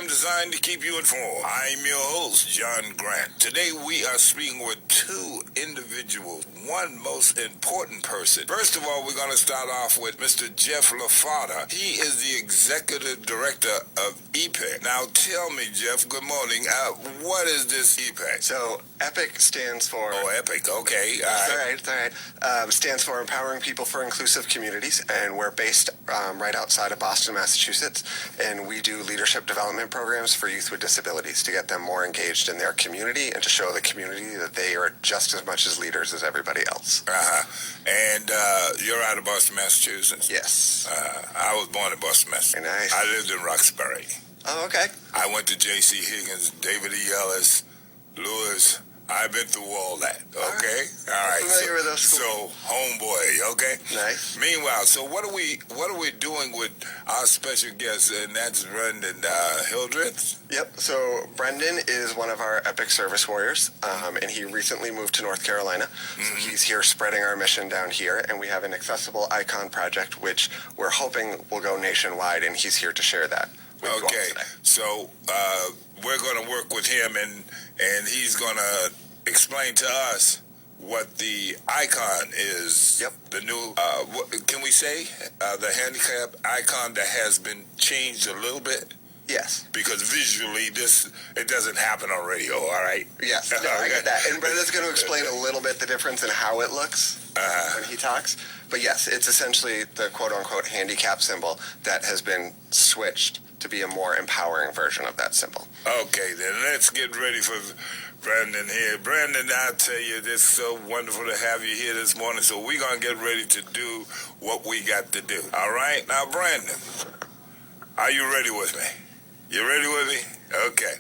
program designed to keep you informed. I'm your host, John Grant. Today we are speaking with two individuals, one most important person. First of all, we're going to start off with Mr. Jeff LaFada. He is the executive director of EPIC. Now tell me, Jeff, good morning. What is this EPIC? So EPIC stands for... Oh, EPIC, okay. It's all right. Stands for Empowering People for Inclusive Communities, and we're based right outside of Boston, Massachusetts, and we do leadership development programs for youth with disabilities to get them more engaged in their community and to show the community that they are just as much as leaders as everybody else. And you're out of Boston, Massachusetts? Yes. I was born in Boston, Massachusetts. Very nice. I lived in Roxbury. Oh, okay. I went to J.C. Higgins, David E. Ellis, Lewis. I've been through all that, okay? All right. Familiar with those schools. So, homeboy, okay? Nice. Meanwhile, so what are we doing with our special guest, and that's Brendon Hildreth? Yep. So Brendon is one of our EPIC service warriors, and he recently moved to North Carolina. So he's here spreading our mission down here, and we have an accessible icon project, which we're hoping will go nationwide, and he's here to share that with you all today. So we're going to work with him, and he's going to explain to us what the icon is. Yep. The new, can we say, the handicap icon that has been changed a little bit? Yes. Because visually, it doesn't happen on radio, all right? Yes, no, I get that. And Brendon's going to explain a little bit the difference in how it looks when he talks. But yes, it's essentially the quote-unquote handicap symbol that has been switched to be a more empowering version of that symbol. Okay, then let's get ready for Brendon here. Brendon, I tell you, it's so wonderful to have you here this morning, so we're going to get ready to do what we got to do. All right? Now, Brendon, are you ready with me? You ready with me? Okay.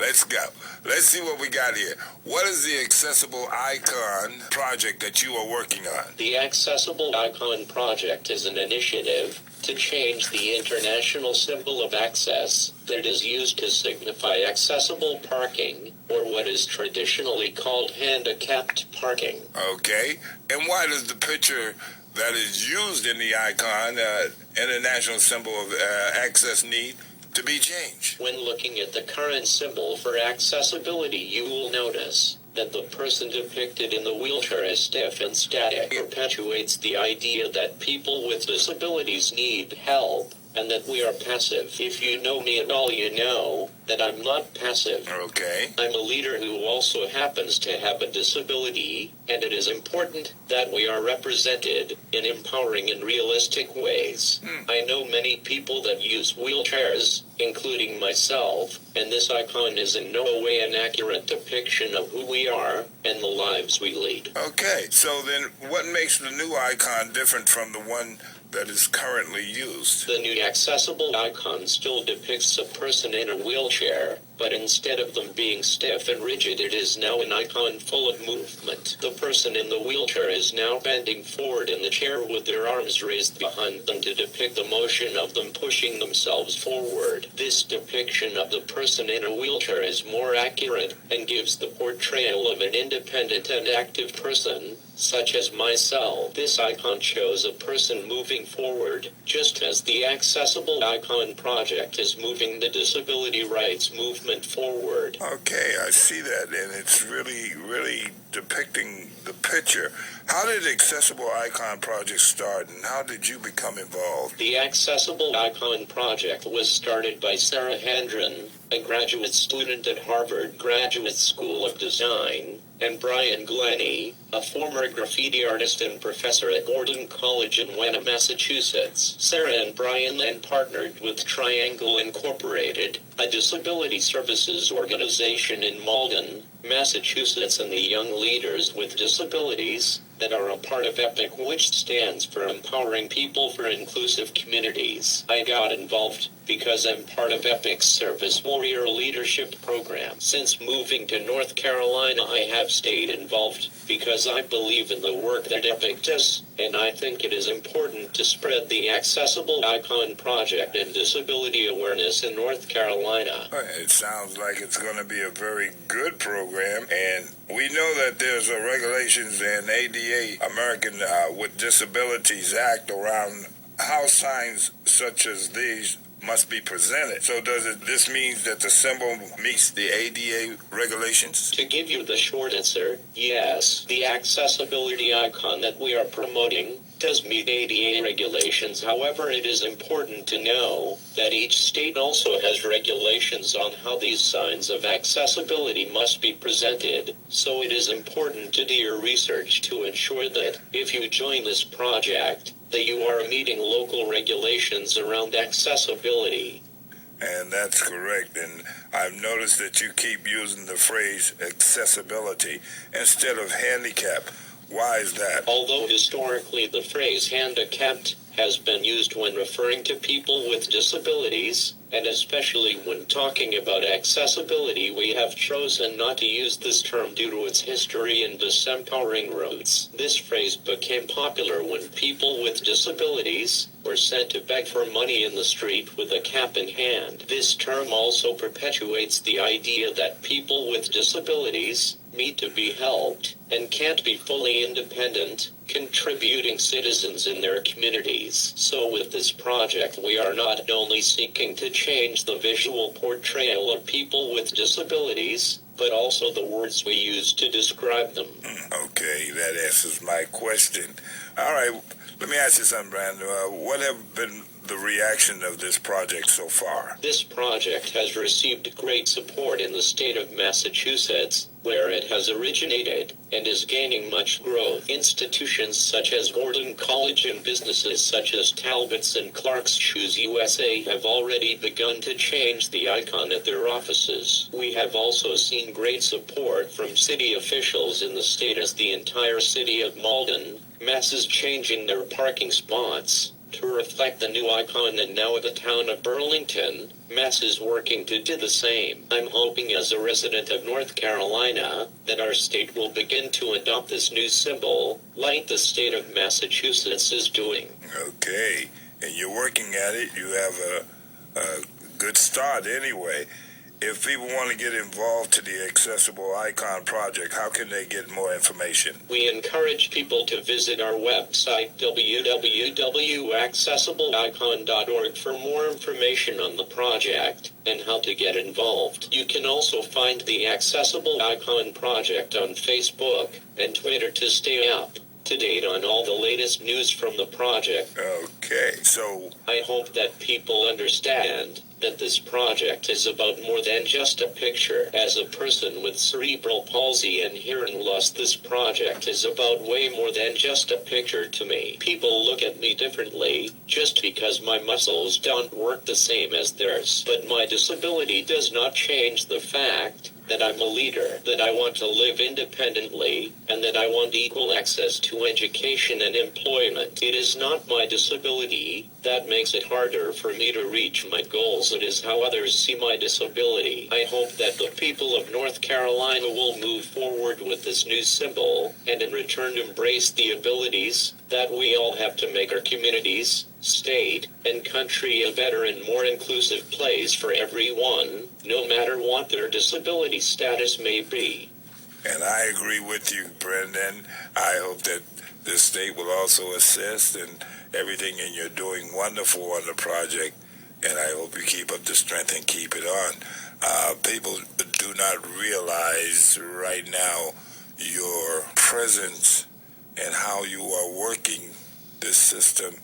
Let's go. Let's see what we got here. What is the Accessible Icon project that you are working on? The Accessible Icon project is an initiative to change the international symbol of access that is used to signify accessible parking, or what is traditionally called handicapped parking. Okay. And why does the picture that is used in the icon, international symbol of access, need to be changed? When looking at the current symbol for accessibility, you will notice that the person depicted in the wheelchair is stiff and static. It perpetuates the idea that people with disabilities need help and that we are passive. If you know me at all, you know that I'm not passive. Okay. I'm a leader who also happens to have a disability, and it is important that we are represented in empowering and realistic ways. I know many people that use wheelchairs, including myself, and this icon is in no way an accurate depiction of who we are and the lives we lead. Okay, so then what makes the new icon different from the one that is currently used? The new accessible icon still depicts a person in a wheelchair, but instead of them being stiff and rigid, it is now an icon full of movement. The person in the wheelchair is now bending forward in the chair with their arms raised behind them to depict the motion of them pushing themselves forward. This depiction of the person in a wheelchair is more accurate and gives the portrayal of an independent and active person, such as myself. This icon shows a person moving forward, just as the Accessible Icon project is moving the disability rights movement forward. Okay, I see that, and it's really, really depicting the picture. How did the Accessible Icon project start, and how did you become involved? The Accessible Icon project was started by Sarah Hendren, a graduate student at Harvard Graduate School of Design, and Brian Glennie, a former graffiti artist and professor at Gordon College in Wenham, Massachusetts. Sarah and Brian then partnered with Triangle Incorporated, a disability services organization in Malden, Massachusetts, and the Young Leaders with Disabilities that are a part of EPIC, which stands for Empowering People for Inclusive Communities. I got involved because I'm part of EPIC's Service Warrior Leadership Program. Since moving to North Carolina, I have stayed involved because I believe in the work that EPIC does, and I think it is important to spread the Accessible Icon project and disability awareness in North Carolina. It sounds like it's going to be a very good program, and we know that there's a regulations and ADA, American with Disabilities Act, around how signs such as these must be presented. So this means that the symbol meets the ADA regulations? To give you the short answer, yes. The accessibility icon that we are promoting does meet ADA regulations. However, it is important to know that each state also has regulations on how these signs of accessibility must be presented. So it is important to do your research to ensure that if you join this project, that you are meeting local regulations around accessibility. And that's correct. And I've noticed that you keep using the phrase accessibility instead of handicap. Why is that? Although historically the phrase handicapped has been used when referring to people with disabilities, and especially when talking about accessibility, we have chosen not to use this term due to its history and disempowering roots. This phrase became popular when people with disabilities were sent to beg for money in the street with a cap in hand. This term also perpetuates the idea that people with disabilities need to be helped and can't be fully independent, contributing citizens in their communities. So with this project, we are not only seeking to change the visual portrayal of people with disabilities, but also the words we use to describe them. Okay, that answers my question. All right, let me ask you something, Brandon. What have been the reaction of this project so far? This project has received great support in the state of Massachusetts, where it has originated, and is gaining much growth. Institutions such as Gordon College and businesses such as Talbot's and Clark's Shoes USA have already begun to change the icon at their offices. We have also seen great support from city officials in the state, as the entire city of Malden, Mass is changing their parking spots to reflect the new icon, and now the town of Burlington, Mass is working to do the same. I'm hoping as a resident of North Carolina that our state will begin to adopt this new symbol like the state of Massachusetts is doing. Okay, and you're working at it. You have a good start anyway. If people want to get involved to the Accessible Icon Project, how can they get more information? We encourage people to visit our website, www.accessibleicon.org, for more information on the project and how to get involved. You can also find the Accessible Icon Project on Facebook and Twitter to stay up to date on all the latest news from the project. Okay, so I hope that people understand that this project is about more than just a picture. As a person with cerebral palsy and hearing loss, this project is about way more than just a picture to me. People look at me differently just because my muscles don't work the same as theirs. But my disability does not change the fact that I'm a leader, that I want to live independently, and that I want equal access to education and employment. It is not my disability that makes it harder for me to reach my goals. It is how others see my disability. I hope that the people of North Carolina will move forward with this new symbol, and in return embrace the abilities that we all have to make our communities, state, and country a better and more inclusive place for everyone, no matter what their disability status may be. And I agree with you, Brendon. I hope that the state will also assist in everything, and you're doing wonderful on the project, and I hope you keep up the strength and keep it on. People do not realize right now your presence and how you are working this system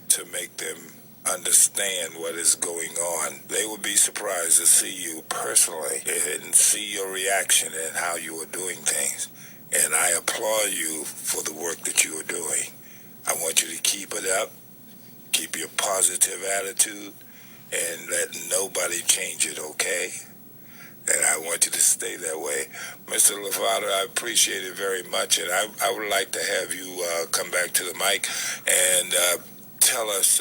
to make them understand what is going on. They would be surprised to see you personally and see your reaction and how you are doing things. And I applaud you for the work that you are doing. I want you to keep it up, keep your positive attitude, and let nobody change it, okay? And I want you to stay that way. Mr. Lovato, I appreciate it very much, and I would like to have you come back to the mic and tell us,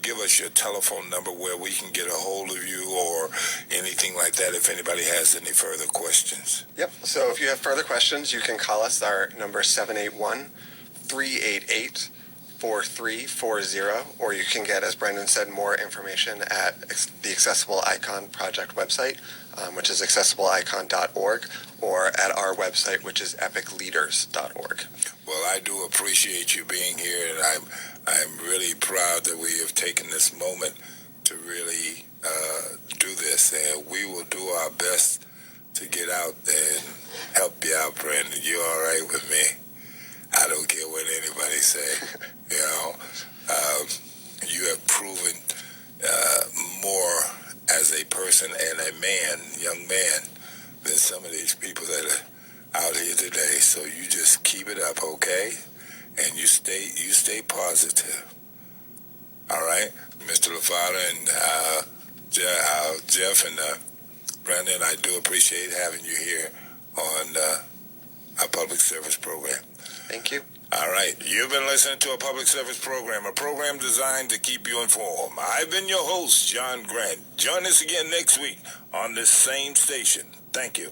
give us your telephone number where we can get a hold of you or anything like that if anybody has any further questions. Yep. So if you have further questions, you can call us. Our number is 781-388-4340, or you can get, as Brendon said, more information at the Accessible Icon Project website, which is accessibleicon.org, or at our website, which is epicleaders.org. Well, I do appreciate you being here, and I'm really proud that we have taken this moment to really do this, and we will do our best to get out there and help you out, Brendon. You all right with me? I don't care what anybody say. You know, you have proven more as a person and a man, young man, than some of these people that are out here today. So you just keep it up, okay? And you stay positive. All right, Mr. LaFada and Jeff and Brendon, I do appreciate having you here on our public service program. Thank you. All right, you've been listening to a public service program, a program designed to keep you informed. I've been your host, John Grant. Join us again next week on this same station. Thank you.